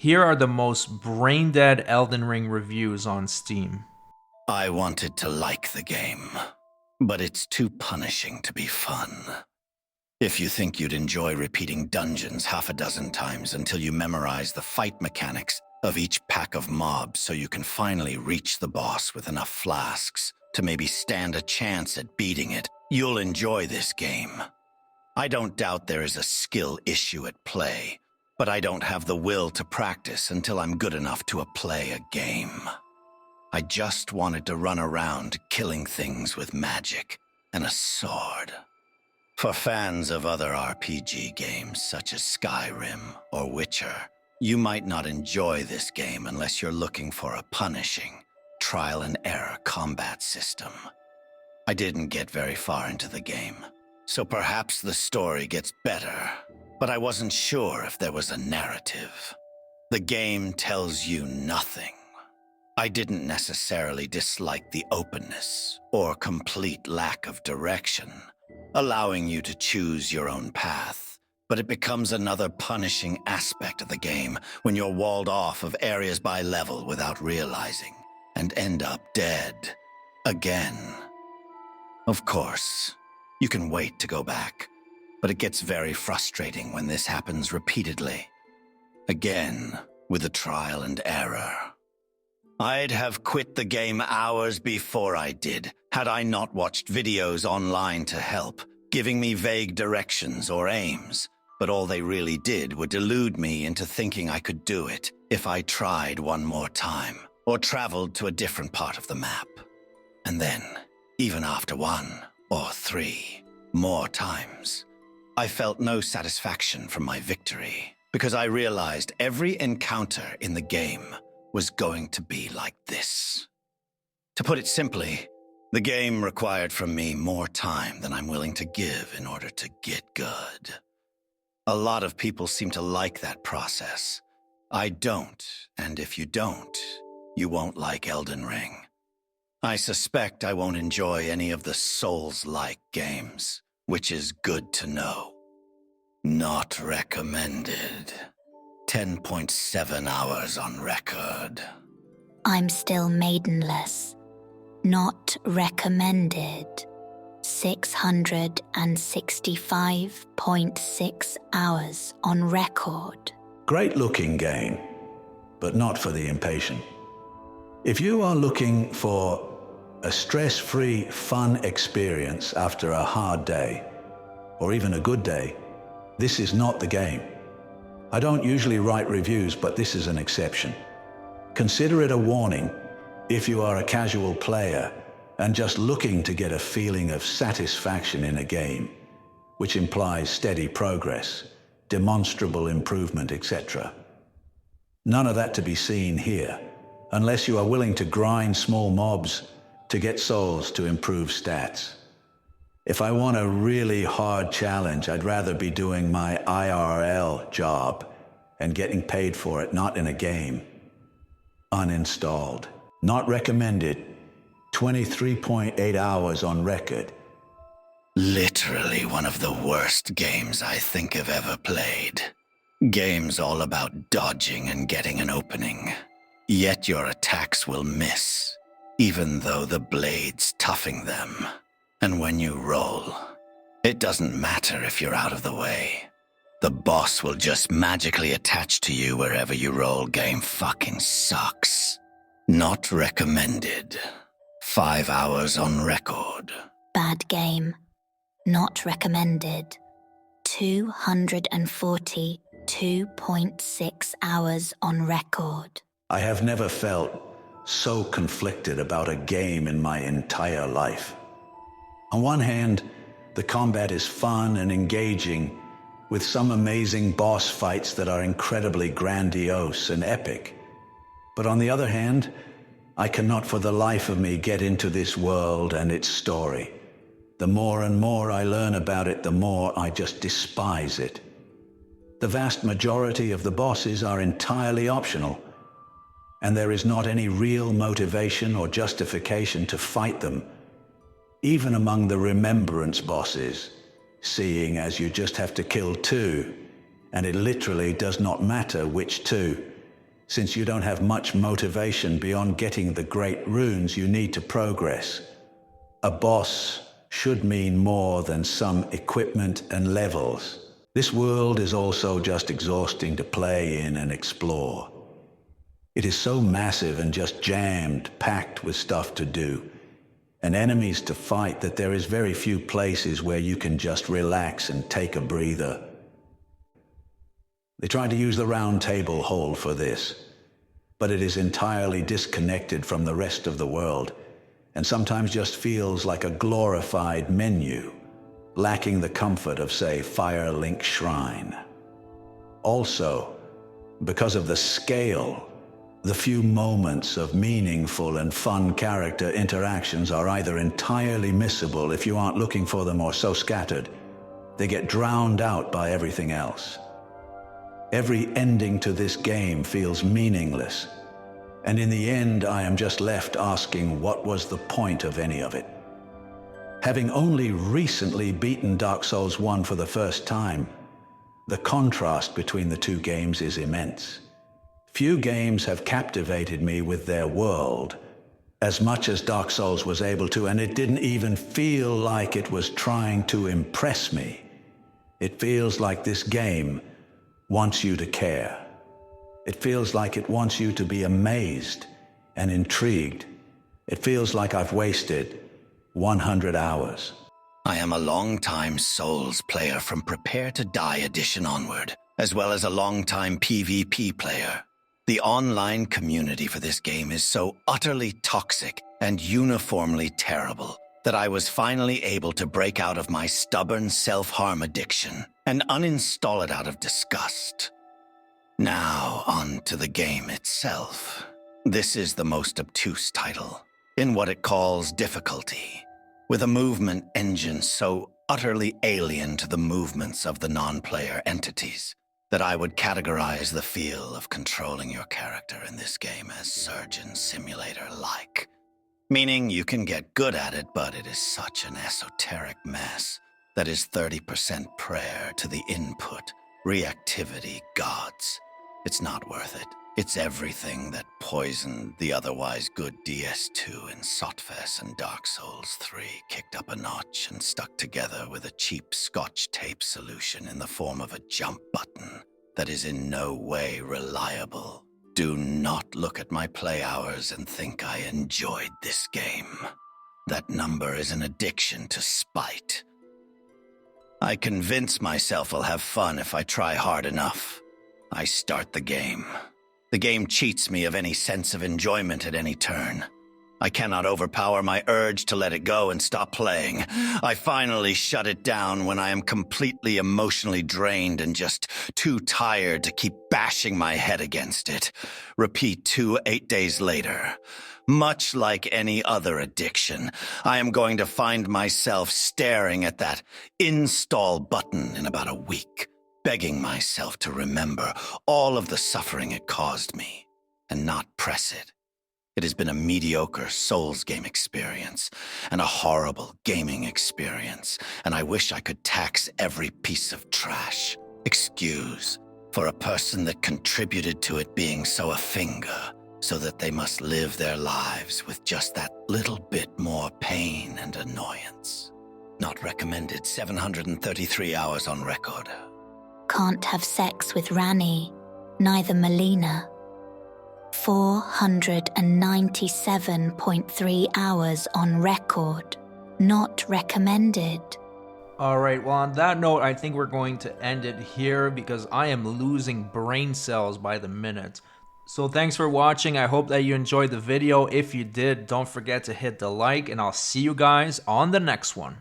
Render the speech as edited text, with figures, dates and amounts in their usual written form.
Here are the most brain-dead Elden Ring reviews on Steam. I wanted to like the game, but it's too punishing to be fun. If you think you'd enjoy repeating dungeons half a dozen times until you memorize the fight mechanics of each pack of mobs so you can finally reach the boss with enough flasks to maybe stand a chance at beating it, you'll enjoy this game. I don't doubt there is a skill issue at play, but I don't have the will to practice until I'm good enough to play a game. I just wanted to run around killing things with magic and a sword. For fans of other RPG games such as Skyrim or Witcher, you might not enjoy this game unless you're looking for a punishing, trial-and-error combat system. I didn't get very far into the game, so perhaps the story gets better, but I wasn't sure if there was a narrative. The game tells you nothing. I didn't necessarily dislike the openness or complete lack of direction, allowing you to choose your own path, but it becomes another punishing aspect of the game when you're walled off of areas by level without realizing and end up dead again. Of course, you can wait to go back, but it gets very frustrating when this happens repeatedly. Again, with the trial and error. I'd have quit the game hours before I did, had I not watched videos online to help, giving me vague directions or aims, but all they really did were delude me into thinking I could do it if I tried one more time, or traveled to a different part of the map. And then, even after 1 or 3 more times, I felt no satisfaction from my victory, because I realized every encounter in the game was going to be like this. To put it simply, the game required from me more time than I'm willing to give in order to get good. A lot of people seem to like that process. I don't, and if you don't, you won't like Elden Ring. I suspect I won't enjoy any of the Souls-like games, which is good to know. Not recommended. 10.7 hours on record. I'm still maidenless. Not recommended. 665.6 hours on record. Great looking game, but not for the impatient. If you are looking for a stress-free, fun experience after a hard day, or even a good day, this is not the game. I don't usually write reviews, but this is an exception. Consider it a warning if you are a casual player and just looking to get a feeling of satisfaction in a game, which implies steady progress, demonstrable improvement, etc. None of that to be seen here, unless you are willing to grind small mobs to get souls to improve stats. If I want a really hard challenge, I'd rather be doing my IRL job and getting paid for it, not in a game. Uninstalled. Not recommended. 23.8 hours on record. Literally one of the worst games I think I've ever played. Games all about dodging and getting an opening. Yet your attacks will miss, even though the blade's toughing them. And when you roll, it doesn't matter if you're out of the way. The boss will just magically attach to you wherever you roll. Game fucking sucks. Not recommended. 5 hours on record. Bad game. Not recommended. 242.6 hours on record. I have never felt so conflicted about a game in my entire life. On one hand, the combat is fun and engaging, with some amazing boss fights that are incredibly grandiose and epic. But on the other hand, I cannot for the life of me get into this world and its story. The more and more I learn about it, the more I just despise it. The vast majority of the bosses are entirely optional, and there is not any real motivation or justification to fight them, even among the remembrance bosses, seeing as you just have to kill 2, and it literally does not matter which 2, since you don't have much motivation beyond getting the great runes you need to progress. A boss should mean more than some equipment and levels. This world is also just exhausting to play in and explore. It is so massive and just jammed, packed with stuff to do, and enemies to fight, that there is very few places where you can just relax and take a breather. They tried to use the round table hole for this, but it is entirely disconnected from the rest of the world, and sometimes just feels like a glorified menu, lacking the comfort of, say, Firelink Shrine. Also, because of the scale, the few moments of meaningful and fun character interactions are either entirely missable if you aren't looking for them, or so scattered, they get drowned out by everything else. Every ending to this game feels meaningless, and in the end I am just left asking, what was the point of any of it? Having only recently beaten Dark Souls 1 for the first time, the contrast between the two games is immense. Few games have captivated me with their world as much as Dark Souls was able to, and it didn't even feel like it was trying to impress me. It feels like this game wants you to care. It feels like it wants you to be amazed and intrigued. It feels like I've wasted 100 hours. I am a long-time Souls player from Prepare to Die edition onward, as well as a long-time PvP player. The online community for this game is so utterly toxic and uniformly terrible that I was finally able to break out of my stubborn self-harm addiction and uninstall it out of disgust. Now, on to the game itself. This is the most obtuse title, in what it calls difficulty, with a movement engine so utterly alien to the movements of the non-player entities that I would categorize the feel of controlling your character in this game as Surgeon Simulator-like. Meaning you can get good at it, but it is such an esoteric mess that is 30% prayer to the input, reactivity gods. It's not worth it. It's everything that poisoned the otherwise good DS2 in Sotfes and Dark Souls 3 kicked up a notch and stuck together with a cheap Scotch tape solution in the form of a jump button that is in no way reliable. Do not look at my play hours and think I enjoyed this game. That number is an addiction to spite. I convince myself I'll have fun if I try hard enough. I start the game. The game cheats me of any sense of enjoyment at any turn. I cannot overpower my urge to let it go and stop playing. I finally shut it down when I am completely emotionally drained and just too tired to keep bashing my head against it. Repeat 8 days later. Much like any other addiction, I am going to find myself staring at that install button in about a week, begging myself to remember all of the suffering it caused me and not press it. It has been a mediocre Souls game experience and a horrible gaming experience, and I wish I could tax every piece of trash, excuse, for a person that contributed to it being so a finger, so that they must live their lives with just that little bit more pain and annoyance. Not recommended. 733 hours on record. Can't have sex with Rani, neither Melina. 497.3 hours on record. Not recommended. Alright, well on that note, I think we're going to end it here because I am losing brain cells by the minute. So thanks for watching. I hope that you enjoyed the video. If you did, don't forget to hit the like, and I'll see you guys on the next one.